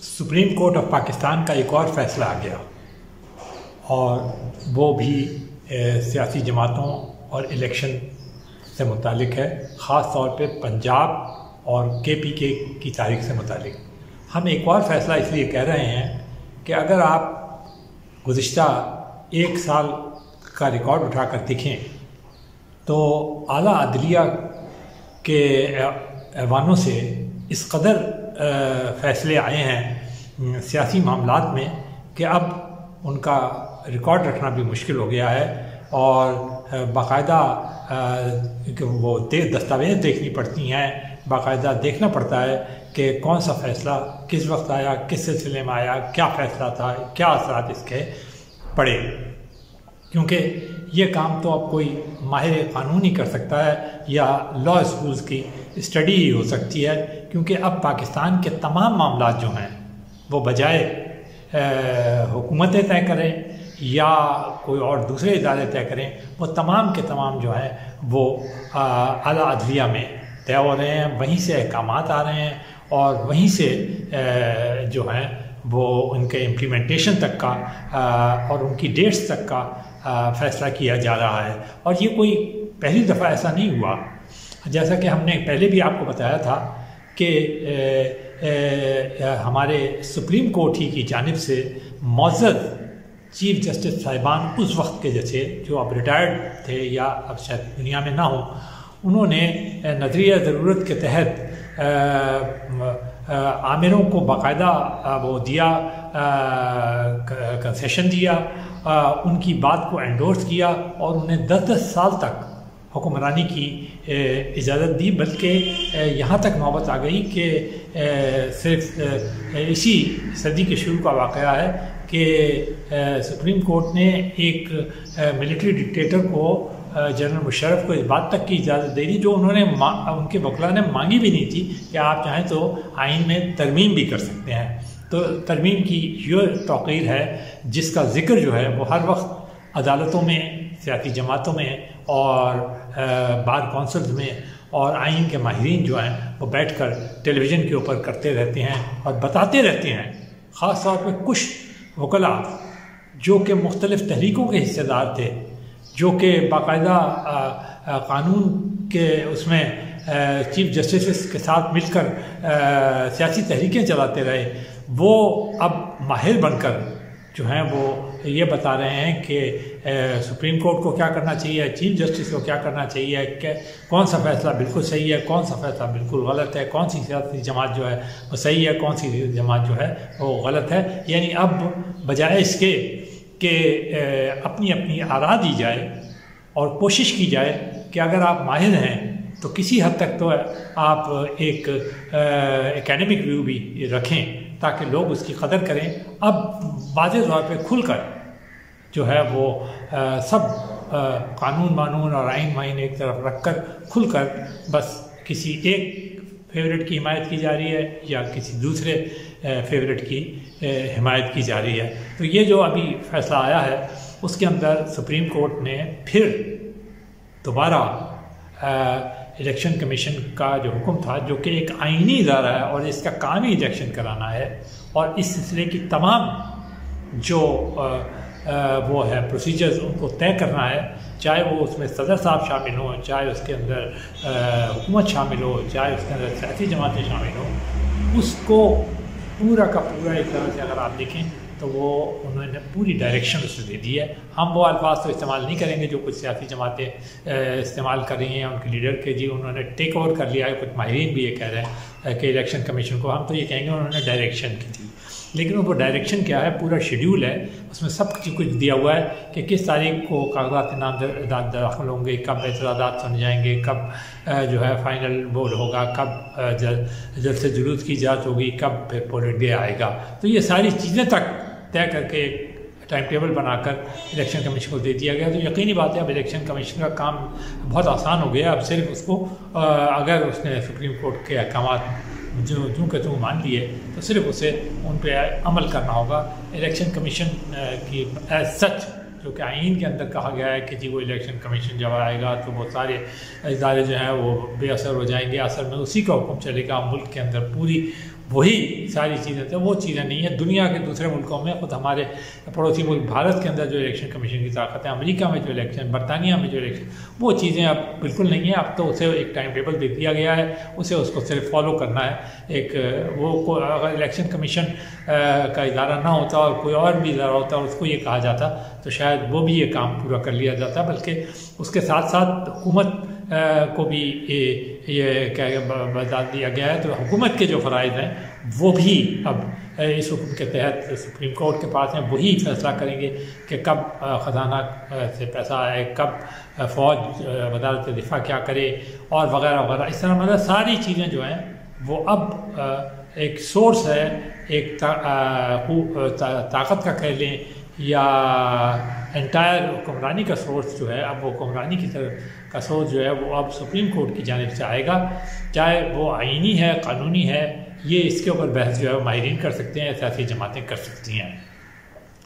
Supreme court of Pakistan کا ایک اور فیصلہ آ گیا اور وہ بھی سیاسی جماعتوں اور الیکشن سے متعلق ہے، خاص طور پہ پنجاب اور KPK کی تاریخ سے متعلق۔ ہم ایک اور فیصلہ اس لیے کہہ رہے ہیں کہ اگر آپ گزشتہ ایک سال کا ریکارڈ اٹھا کر دیکھیں تو اعلیٰ عدلیہ کے ایوانوں سے اس قدر فیصلے آئے ہیں سیاسی معاملات میں کہ اب ان کا ریکارڈ رکھنا بھی مشکل ہو گیا ہے، اور باقاعدہ وہ دستاویز دیکھنی پڑتی ہیں، باقاعدہ دیکھنا پڑتا ہے کہ کون سا فیصلہ کس وقت آیا، کس سلسلے میں آیا، کیا فیصلہ تھا، کیا اثرات اس کے پڑے، کیونکہ یہ کام تو اب کوئی ماہر قانون ہی کر سکتا ہے یا لاء اسکولز کی اسٹڈی ہی ہو سکتی ہے، کیونکہ اب پاکستان کے تمام معاملات جو ہیں وہ بجائے حکومتیں طے کریں یا کوئی اور دوسرے ادارے طے کریں، وہ تمام کے تمام جو ہیں وہ اعلیٰ عدلیہ میں طے ہو رہے ہیں، وہیں سے احکامات آ رہے ہیں اور وہیں سے جو ہیں وہ ان کے امپلیمنٹیشن تک کا اور ان کی ڈیٹس تک کا فیصلہ کیا جا رہا ہے۔ اور یہ کوئی پہلی دفعہ ایسا نہیں ہوا، جیسا کہ ہم نے پہلے بھی آپ کو بتایا تھا کہ ہمارے سپریم کورٹ ہی کی جانب سے معزز چیف جسٹس صاحبان اس وقت کے جیسے جو اب ریٹائرڈ تھے یا اب شاید دنیا میں نہ ہوں، انہوں نے نظریہ ضرورت کے تحت عامروں کو باقاعدہ وہ دیا، کنسیشن دیا، ان کی بات کو انڈورس کیا اور انہیں 10 سال تک حکمرانی کی اجازت دی، بلکہ یہاں تک نوبت آ گئی کہ صرف اسی صدی کے شروع کا واقعہ ہے کہ سپریم کورٹ نے ایک ملٹری ڈکٹیٹر کو جنرل مشرف کو اس بات تک کی اجازت دے دی جو انہوں نے ان کے وکلاء نے مانگی بھی نہیں تھی کہ آپ چاہیں تو آئین میں ترمیم بھی کر سکتے ہیں۔ تو ترمیم کی یہ توقیر ہے جس کا ذکر جو ہے وہ ہر وقت عدالتوں میں، سیاسی جماعتوں میں اور بار کونسلز میں اور آئین کے ماہرین جو ہیں وہ بیٹھ کر ٹیلی ویژن کے اوپر کرتے رہتے ہیں اور بتاتے رہتے ہیں، خاص طور پہ کچھ وکلاء جو کہ مختلف تحریکوں کے حصے دار تھے، جو کہ باقاعدہ قانون کے اس میں چیف جسٹس کے ساتھ مل کر سیاسی تحریکیں چلاتے رہے، وہ اب ماہر بن کر جو ہیں وہ یہ بتا رہے ہیں کہ سپریم کورٹ کو کیا کرنا چاہیے، چیف جسٹس کو کیا کرنا چاہیے، کہ کون سا فیصلہ بالکل صحیح ہے، کون سا فیصلہ بالکل غلط ہے، کون سی سیاسی جماعت جو ہے وہ صحیح ہے، کون سی جماعت جو ہے وہ غلط ہے۔ یعنی اب بجائے اس کے کہ اپنی اپنی آراء دی جائے اور کوشش کی جائے کہ اگر آپ ماہر ہیں تو کسی حد تک تو آپ ایک اکیڈمک ویو بھی رکھیں تاکہ لوگ اس کی قدر کریں، اب واضح طور پہ کھل کر جو ہے وہ سب قانون اور آئین مائن ایک طرف رکھ کر کھل کر بس کسی ایک فیورٹ کی حمایت کی جا رہی ہے یا کسی دوسرے فیورٹ کی حمایت کی جا رہی ہے۔ تو یہ جو ابھی فیصلہ آیا ہے اس کے اندر سپریم کورٹ نے پھر دوبارہ الیکشن کمیشن کا جو حکم تھا، جو کہ ایک آئینی ادارہ ہے اور اس کا کام ہی الیکشن کرانا ہے، اور اس سلسلے کی تمام جو وہ ہے پروسیجرز ان کو طے کرنا ہے، چاہے وہ اس میں صدر صاحب شامل ہوں، چاہے اس کے اندر حکومت شامل ہو، چاہے اس کے اندر سیاسی جماعتیں شامل ہوں، اس کو پورا کا پورا ایک طرح سے اگر آپ دیکھیں تو وہ انہوں نے پوری ڈائریکشن اس سے دے دی ہے۔ ہم وہ الفاظ تو استعمال نہیں کریں گے جو کچھ سیاسی جماعتیں استعمال کر رہی ہیں ان کے لیڈر کے، جی انہوں نے ٹیک اوور کر لیا ہے، کچھ ماہرین بھی یہ کہہ رہے ہیں کہ الیکشن کمیشن کو، ہم تو یہ کہیں گے انہوں نے ڈائریکشن کی تھی، لیکن وہ ڈائریکشن کیا ہے، پورا شیڈیول ہے، اس میں سب کچھ دیا ہوا ہے کہ کس تاریخ کو کاغذات نامزد داخل ہوں گے، کب اعتراضات سنے جائیں گے، کب جو ہے فائنل بول ہوگا، کب جلد سے جلوس کی اجازت ہوگی، کب پھر پولٹ ڈے آئے گا۔ تو یہ ساری چیزیں تک طے کر کے ایک ٹائم ٹیبل بنا کر الیکشن کمیشن کو دے دیا گیا۔ تو یقینی بات ہے اب الیکشن کمیشن کا کام بہت آسان ہو گیا، اب صرف اس کو اگر اس نے سپریم کورٹ کے احکامات جو کہ تم مان لیے تو صرف اسے ان پہ عمل کرنا ہوگا۔ الیکشن کمیشن کی ایز سچ جو کہ آئین کے اندر کہا گیا ہے کہ جی وہ الیکشن کمیشن جب آئے گا تو وہ سارے ادارے جو ہیں وہ بے اثر ہو جائیں گے، اثر میں اسی کا حکم چلے گا، ملک کے اندر پوری وہی ساری چیزیں تھیں، وہ چیزیں نہیں ہیں دنیا کے دوسرے ملکوں میں. خود ہمارے پڑوسی ملک بھارت کے اندر جو الیکشن کمیشن کی طاقت ہے، امریکہ میں جو الیکشن، برطانیہ میں جو الیکشن، وہ چیزیں اب بالکل نہیں ہیں. اب تو اسے ایک ٹائم ٹیبل دے دیا گیا ہے، اس کو صرف فالو کرنا ہے. ایک وہ اگر الیکشن کمیشن کا ادارہ نہ ہوتا اور کوئی اور بھی ادارہ ہوتا اور اس کو یہ کہا جاتا تو شاید وہ بھی یہ کام پورا کر لیا جاتا، بلکہ اس کے ساتھ ساتھ حکومت کو بھی یہ بتا دیا گیا ہے. تو حکومت کے جو فرائض ہیں وہ بھی اب اس حکم کے تحت سپریم کورٹ کے پاس ہیں، وہی فیصلہ کریں گے کہ کب خزانہ سے پیسہ آئے، کب فوج وزارت دفاع کیا کرے اور وغیرہ وغیرہ. اس طرح مطلب ساری چیزیں جو ہیں وہ اب ایک سورس ہے، ایک طاقت کا کہہ لیں یا انٹائر حکمرانی کا سورس جو ہے، اب وہ حکمرانی کی طرف کا سورس جو ہے وہ اب سپریم کورٹ کی جانب سے آئے گا، چاہے وہ آئینی ہے، قانونی ہے. یہ اس کے اوپر بحث جو ہے ماہرین کر سکتے ہیں، سیاسی جماعتیں کر سکتی ہیں.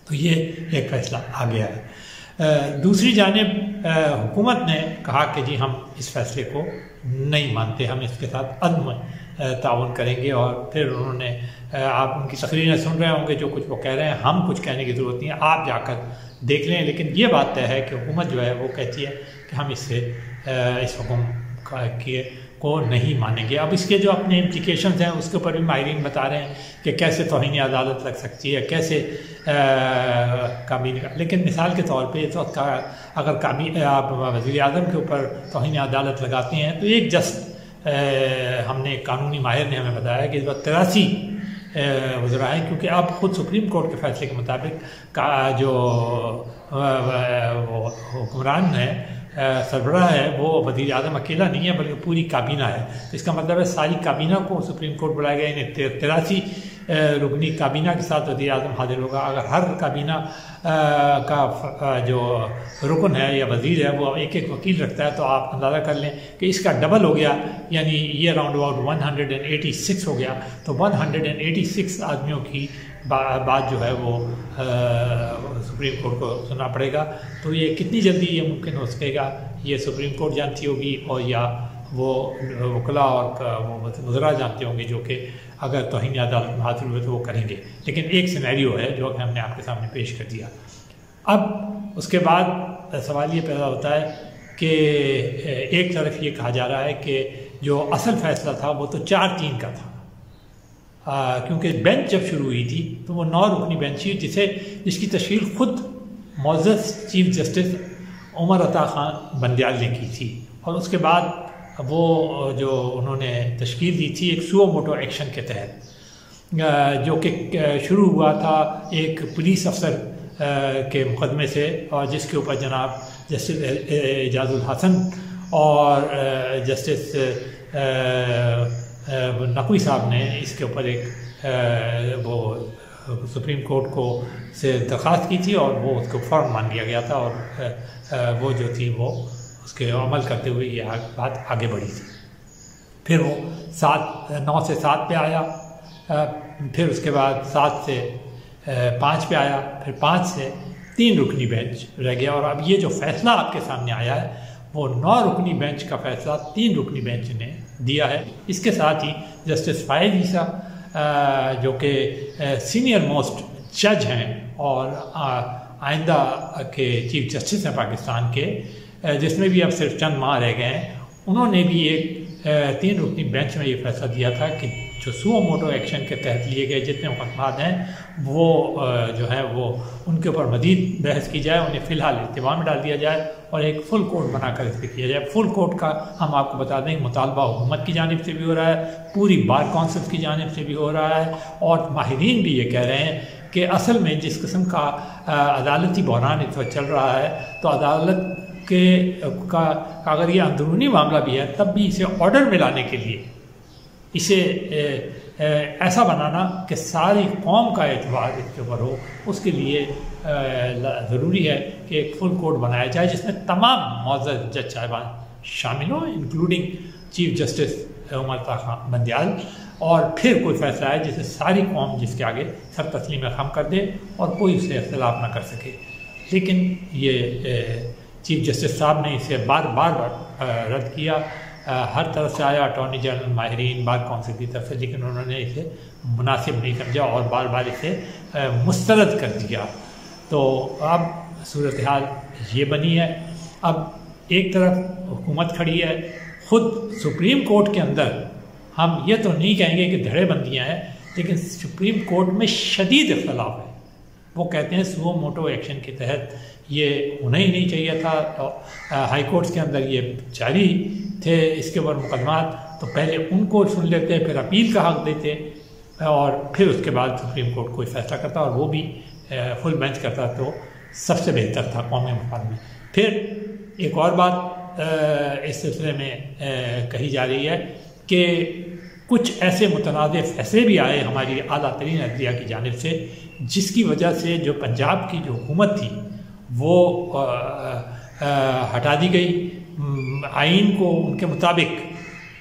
تو یہ ایک فیصلہ آ گیا ہے. دوسری جانب حکومت نے کہا کہ جی ہم اس فیصلے کو نہیں مانتے، ہم اس کے ساتھ عدم تعاون کریں گے. اور پھر انہوں نے آپ ان کی تقریریں سن رہے ہوں گے، جو کچھ وہ کہہ رہے ہیں ہم کچھ کہنے کی ضرورت نہیں ہے، آپ جا کر دیکھ لیں. لیکن یہ بات طے ہے کہ حکومت جو ہے وہ کہتی ہے کہ ہم اس حکم کو نہیں مانیں گے. اب اس کے جو اپنے امپلیکیشنز ہیں اس کے اوپر بھی ماہرین بتا رہے ہیں کہ کیسے توہین عدالت لگ سکتی ہے، کیسے کابینہ. لیکن مثال کے طور پہ اس وقت اگر آپ وزیر اعظم کے اوپر توہین عدالت لگاتے ہیں تو ایک جسٹ ہم نے قانونی ماہر نے ہمیں بتایا کہ اس وقت 83 وزراء ہیں، کیونکہ اب خود سپریم کورٹ کے فیصلے کے مطابق جو حکمران ہے، سربراہ ہے، وہ وزیر اعظم اکیلا نہیں ہے بلکہ پوری کابینہ ہے. اس کا مطلب ہے ساری کابینہ کو سپریم کورٹ بلایا گیا، یعنی 83 رکنی کابینہ کے ساتھ وزیر اعظم حاضر ہوگا. اگر ہر کابینہ کا جو رکن ہے یا وزیر ہے وہ ایک وکیل رکھتا ہے تو آپ اندازہ کر لیں کہ اس کا ڈبل ہو گیا، یعنی یہ راؤنڈ اباؤٹ 186 ہو گیا. تو 186 آدمیوں کی بات جو ہے وہ سپریم کورٹ کو سننا پڑے گا. تو یہ کتنی جلدی یہ ممکن ہو سکے گا یہ سپریم کورٹ جانتی ہوگی، اور یا وہ وکلاء اور وہ وزراء جانتے ہوں گے جو کہ اگر توہین عدالت میں حاصل ہوئے تو وہ کریں گے. لیکن ایک سینیریو ہے جو کہ ہم نے آپ کے سامنے پیش کر دیا. اب اس کے بعد سوال یہ پیدا ہوتا ہے کہ ایک طرف یہ کہا جا رہا ہے کہ جو اصل فیصلہ تھا وہ تو 4-3 کا تھا، کیونکہ بینچ جب شروع ہوئی تھی تو وہ 9 رکنی بینچ تھی جس کی تشکیل خود معزز چیف جسٹس عمر عطا خان بندیال نے کی تھی. اور اس کے بعد وہ جو انہوں نے تشکیل دی تھی ایک سو موٹو ایکشن کے تحت، جو کہ شروع ہوا تھا ایک پولیس افسر کے مقدمے سے، اور جس کے اوپر جناب جسٹس اعجاز الحسن اور جسٹس نقوی صاحب نے اس کے اوپر ایک وہ سپریم کورٹ کو سے درخواست کی تھی، اور وہ اس کو فوراً مان لیا گیا تھا، اور وہ جو تھی وہ اس کے عمل کرتے ہوئے یہ بات آگے بڑھی تھی. پھر وہ 9 سے 7 پہ آیا، پھر اس کے بعد 7 سے 5 پہ آیا، پھر 5 سے 3 رکنی بینچ رہ گیا. اور اب یہ جو فیصلہ آپ کے سامنے آیا ہے وہ 9 رکنی بینچ کا فیصلہ 3 رکنی بینچ نے دیا ہے. اس کے ساتھ ہی جسٹس فائز عیسیٰ جو کہ سینئر موسٹ جج ہیں اور آئندہ کے چیف جسٹس ہیں پاکستان کے، جس میں بھی اب صرف چند ماہ رہ گئے ہیں، انہوں نے بھی ایک 3 رکنی بینچ میں یہ فیصلہ دیا تھا کہ جو سو موٹو ایکشن کے تحت لیے گئے جتنے مقدمات ہیں وہ جو ہے وہ ان کے اوپر مزید بحث کی جائے، انہیں فی الحال اتباع میں ڈال دیا جائے اور ایک فل کورٹ بنا کر اس پہ کیا جائے. فل کورٹ کا ہم آپ کو بتا دیں مطالبہ حکومت کی جانب سے بھی ہو رہا ہے، پوری بار کونسل کی جانب سے بھی ہو رہا ہے، اور ماہرین بھی یہ کہہ رہے ہیں کہ اصل میں جس قسم کا عدالتی بحران اس وقت چل رہا ہے تو عدالت کا اگر یہ اندرونی معاملہ بھی ہے تب بھی اسے آرڈر میں لانے کے لیے، اسے ایسا بنانا کہ ساری قوم کا اعتبار اس کے اوپر ہو، اس کے لیے ضروری ہے کہ ایک فل کورٹ بنایا جائے جس میں تمام معزز جج صاحبان شامل ہوں، including chief justice Umar Ata Khan Bandial, اور پھر کوئی فیصلہ ہے جسے ساری قوم جس کے آگے سر تسلیم خم کر دے اور کوئی اسے اختلاف نہ کر سکے. لیکن یہ چیف جسٹس صاحب نے اسے بار بار رد کیا. ہر طرف سے آیا، اٹارنی جنرل، ماہرین، بار کونسل کی طرف سے، لیکن انہوں نے اسے مناسب نہیں سمجھا اور بار بار اسے مسترد کر دیا۔ تو اب صورتحال یہ بنی ہے۔ اب ایک طرف حکومت کھڑی ہے، خود سپریم کورٹ کے اندر ہم یہ تو نہیں کہیں گے کہ دھڑے بندیاں ہیں، لیکن سپریم کورٹ میں شدید اختلاف ہے۔ وہ کہتے ہیں سو موٹو ایکشن کے تحت یہ ہونا ہی نہیں چاہیے تھا، ہائی کورٹس کے اندر یہ جاری تھے اس کے اوپر مقدمات، تو پہلے ان کو سن لیتے، پھر اپیل کا حق دیتے اور پھر اس کے بعد سپریم کورٹ کوئی فیصلہ کرتا، اور وہ بھی فل بینچ کرتا تو سب سے بہتر تھا قومی مفاد میں۔ پھر ایک اور بات اس سلسلے میں کہی جا رہی ہے کہ کچھ ایسے متنازع فیصلے بھی آئے ہماری اعلیٰ ترین عدلیہ کی جانب سے، جس کی وجہ سے جو پنجاب کی جو حکومت تھی وہ ہٹا دی گئی۔ آئین کو ان کے مطابق،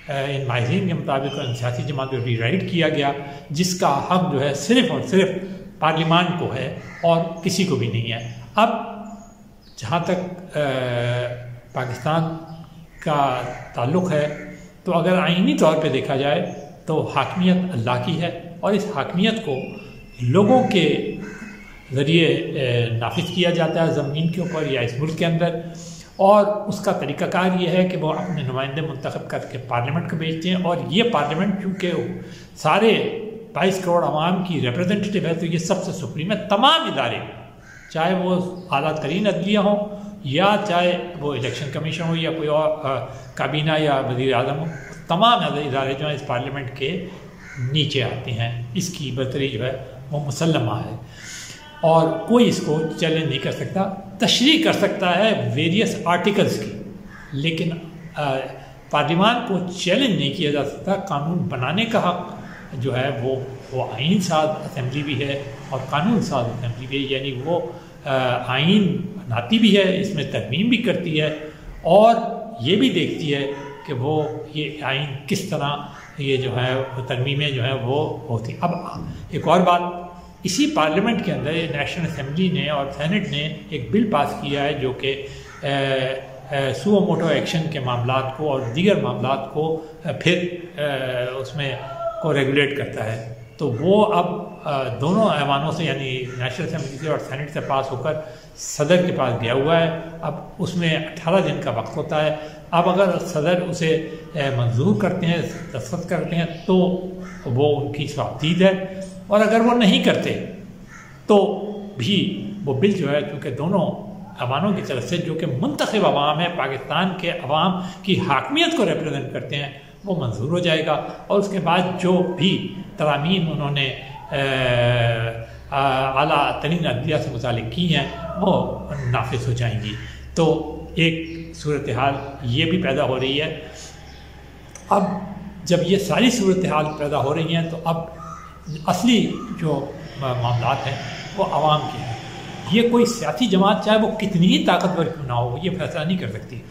ان ماہرین کے مطابق ان سیاسی جماعت کو ری رائٹ کیا گیا، جس کا حق جو ہے صرف اور صرف پارلیمان کو ہے اور کسی کو بھی نہیں ہے۔ اب جہاں تک پاکستان کا تعلق ہے تو اگر آئینی طور پہ دیکھا جائے تو حاکمیت اللہ کی ہے، اور اس حاکمیت کو لوگوں کے ذریعے نافذ کیا جاتا ہے زمین کے اوپر یا اس ملک کے اندر، اور اس کا طریقہ کار یہ ہے کہ وہ اپنے نمائندے منتخب کر کے پارلیمنٹ کو بھیجتے ہیں، اور یہ پارلیمنٹ چونکہ سارے 22 کروڑ عوام کی ریپرزنٹیٹیو ہے تو یہ سب سے سپریم ہے۔ تمام ادارے، چاہے وہ اعلیٰ ترین عدلیہ ہوں یا چاہے وہ الیکشن کمیشن ہو یا کوئی اور کابینہ یا وزیر اعظم ہو، تمام ادارے جو ہیں اس پارلیمنٹ کے نیچے آتے ہیں۔ اس کی برتری جو ہے وہ مسلمہ ہے اور کوئی اس کو چیلنج نہیں کر سکتا۔ تشریح کر سکتا ہے ویریس آرٹیکلز کی، لیکن پارلیمان کو چیلنج نہیں کیا جا سکتا۔ قانون بنانے کا حق جو ہے وہ آئین ساز اسمبلی بھی ہے اور قانون ساز اسمبلی بھی ہے، یعنی وہ آئین بناتی بھی ہے، اس میں ترمیم بھی کرتی ہے اور یہ بھی دیکھتی ہے کہ وہ یہ آئین کس طرح یہ جو ہے ترمیمیں جو ہیں وہ ہوتی۔ اب ایک اور بات، اسی پارلیمنٹ کے اندر نیشنل اسمبلی نے اور سینٹ نے ایک بل پاس کیا ہے جو کہ سو موٹو ایکشن کے معاملات کو اور دیگر معاملات کو پھر اس میں کو ریگولیٹ کرتا ہے، تو وہ اب دونوں ایوانوں سے یعنی نیشنل اسمبلی سے اور سینٹ سے پاس ہو کر صدر کے پاس گیا ہوا ہے۔ اب اس میں 18 دن کا وقت ہوتا ہے۔ اب اگر صدر اسے منظور کرتے ہیں، دستخط کرتے ہیں تو وہ ان کی سوابدید ہے، اور اگر وہ نہیں کرتے تو بھی وہ بل جو ہے کیونکہ دونوں ایوانوں کی طرف سے جو کہ منتخب عوام ہے، پاکستان کے عوام کی حاکمیت کو ریپرزینٹ کرتے ہیں، وہ منظور ہو جائے گا، اور اس کے بعد جو بھی ترامیم انہوں نے اعلیٰ ترین عدلیہ سے متعلق کی ہیں وہ نافذ ہو جائیں گی۔ تو ایک صورتحال یہ بھی پیدا ہو رہی ہے۔ اب جب یہ ساری صورتحال پیدا ہو رہی ہیں تو اب اصلی جو معاملات ہیں وہ عوام کے ہیں۔ یہ کوئی سیاسی جماعت چاہے وہ کتنی ہی طاقتور کیوں نہ ہو، یہ فیصلہ نہیں کر سکتی۔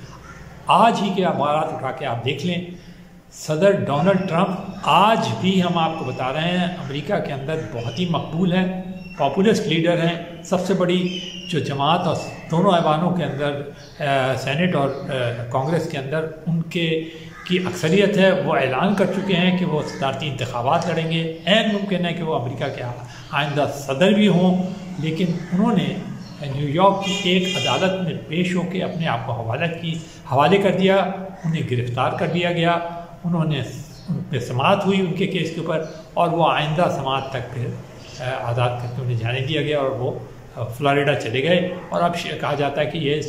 آج ہی کے اخبارات اٹھا کے آپ دیکھ لیں، صدر ڈونلڈ ٹرمپ آج بھی ہم آپ کو بتا رہے ہیں امریکہ کے اندر بہت ہی مقبول ہیں، پاپولسٹ لیڈر ہیں۔ سب سے بڑی جو جماعت اور دونوں ایوانوں کے اندر سینٹ اور کانگریس کے اندر ان کی اکثریت ہے، وہ اعلان کر چکے ہیں کہ وہ صدارتی انتخابات لڑیں گے۔ عین ممکن ہے کہ وہ امریکہ کے آئندہ صدر بھی ہوں، لیکن انہوں نے نیو یارک کی ایک عدالت میں پیش ہو کے اپنے آپ کو حوالے کر دیا، انہیں گرفتار کر دیا گیا، انہوں نے ان پہ سماعت ہوئی ان کے کیس کے اوپر، اور وہ آئندہ سماعت تک پھر آزاد کر کے انہیں جانے دیا گیا اور وہ فلوریڈا چلے گئے۔ اور اب کہا جاتا ہے کہ یہ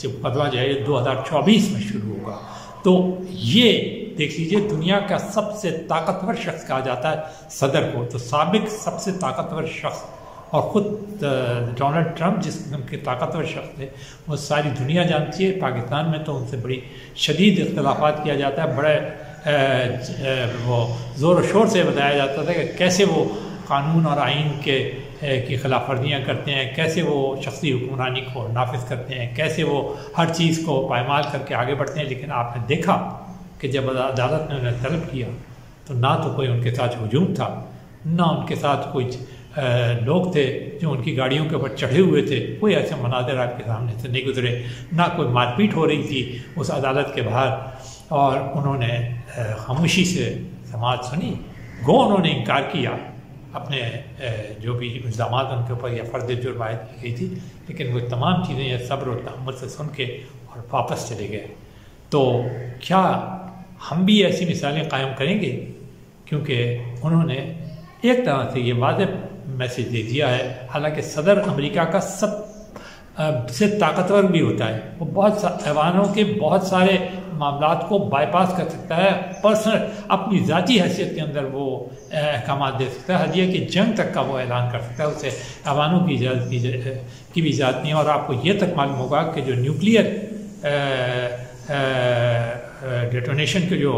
مقدمہ جو ہے 2024 میں شروع ہوگا۔ تو یہ دیکھ لیجئے، دنیا کا سب سے طاقتور شخص کہا جاتا ہے صدر کو، تو سابق سب سے طاقتور شخص، اور خود ڈونلڈ ٹرمپ جس قسم کے طاقتور شخص تھے وہ ساری دنیا جانتی ہے۔ پاکستان میں تو ان سے بڑی شدید اختلافات کیا جاتا ہے، بڑے وہ زور و شور سے بتایا جاتا تھا کہ کیسے وہ قانون اور آئین کی خلاف ورزیاں کرتے ہیں، کیسے وہ شخصی حکمرانی کو نافذ کرتے ہیں، کیسے وہ ہر چیز کو پائمال کر کے آگے بڑھتے ہیں۔ لیکن آپ نے دیکھا کہ جب عدالت نے انہیں طلب کیا تو نہ تو کوئی ان کے ساتھ ہجوم تھا، نہ ان کے ساتھ کوئی لوگ تھے جو ان کی گاڑیوں کے اوپر چڑھے ہوئے تھے، کوئی ایسے مناظر آپ کے سامنے سے نہیں گزرے، نہ کوئی مار پیٹ ہو رہی تھی اس عدالت کے باہر، اور انہوں نے خاموشی سے سماعت سنی، گو انہوں نے انکار کیا اپنے جو بھی الزامات ان کے اوپر یا فرد جرم عائد کی گئی تھی، لیکن وہ تمام چیزیں یہ صبر و تحمل سے سن کے اور واپس چلے گئے۔ تو کیا ہم بھی ایسی مثالیں قائم کریں گے؟ کیونکہ انہوں نے ایک طرح سے یہ واضح میسیج دے دیا ہے، حالانکہ صدر امریکہ کا سب سے طاقتور بھی ہوتا ہے، وہ بہت ایوانوں کے بہت سارے معاملات کو بائی پاس کر سکتا ہے، پرسنل اپنی ذاتی حیثیت کے اندر وہ احکامات دے سکتا ہے، حدیہ کی جنگ تک کا وہ اعلان کر سکتا ہے، اسے ایوانوں کی اجازت کی بھی اجازت نہیں ہے۔ اور آپ کو یہ تک معلوم ہوگا کہ جو نیوکلیئر ڈیٹونیشن کے جو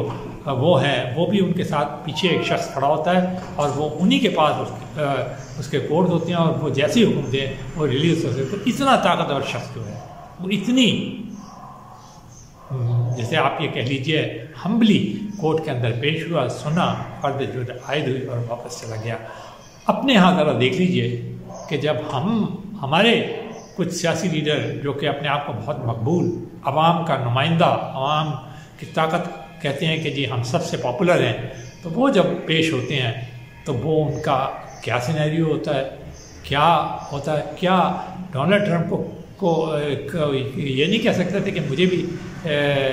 وہ ہیں، وہ بھی ان کے ساتھ پیچھے ایک شخص کھڑا ہوتا ہے اور وہ انہی کے پاس اس کے کوڈز ہوتے ہیں، اور وہ جیسے حکم دیں وہ ریلیز ہو سکتے۔ تو اتنا طاقتور شخص جو ہے وہ اتنی، جیسے آپ یہ کہہ لیجئے ہمبلی کورٹ کے اندر پیش ہوا، سنا، فرد جو عائد ہوئی اور واپس چلا گیا۔ اپنے ہاں ذرا دیکھ لیجئے کہ جب ہمارے کچھ سیاسی لیڈر جو کہ اپنے آپ کو بہت مقبول، عوام کا نمائندہ، عوام کی طاقت کہتے ہیں کہ جی ہم سب سے پاپولر ہیں، تو وہ جب پیش ہوتے ہیں تو وہ ان کا کیا سینیریو ہوتا ہے، کیا ہوتا ہے؟ کیا ڈونلڈ ٹرمپ کو یہ نہیں کہہ سکتے تھے کہ مجھے بھی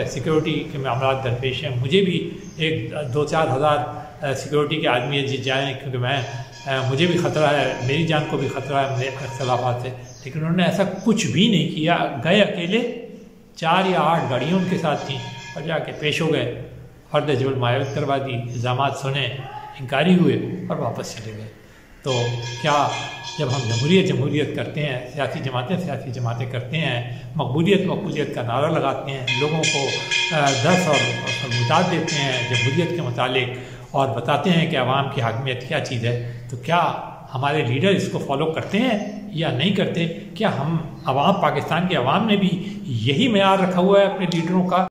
سیکیورٹی کے معاملات درپیش ہیں، مجھے بھی 2-4 ہزار سیکیورٹی کے آدمی جائیں، کیونکہ مجھے بھی خطرہ ہے، میری جان کو بھی خطرہ ہے میرے اختلافات سے۔ لیکن انہوں نے ایسا کچھ بھی نہیں کیا، گئے اکیلے، 4 یا 8 گاڑیوں ان کے ساتھ تھیں، اور جا کے پیش ہو گئے، فرد جبل معاوت کروا دی، الزامات سنے، انکاری ہوئے اور واپس چلے گئے۔ تو کیا جب ہم جمہوریت کرتے ہیں، سیاسی جماعتیں کرتے ہیں، مقبولیت کا نعرہ لگاتے ہیں، لوگوں کو درس اور فرمودات دیتے ہیں جمہوریت کے متعلق، اور بتاتے ہیں کہ عوام کی حاکمیت کیا چیز ہے، تو کیا ہمارے لیڈر اس کو فالو کرتے ہیں یا نہیں کرتے؟ کیا ہم عوام، پاکستان کے عوام نے بھی یہی معیار رکھا ہوا ہے اپنے لیڈروں کا؟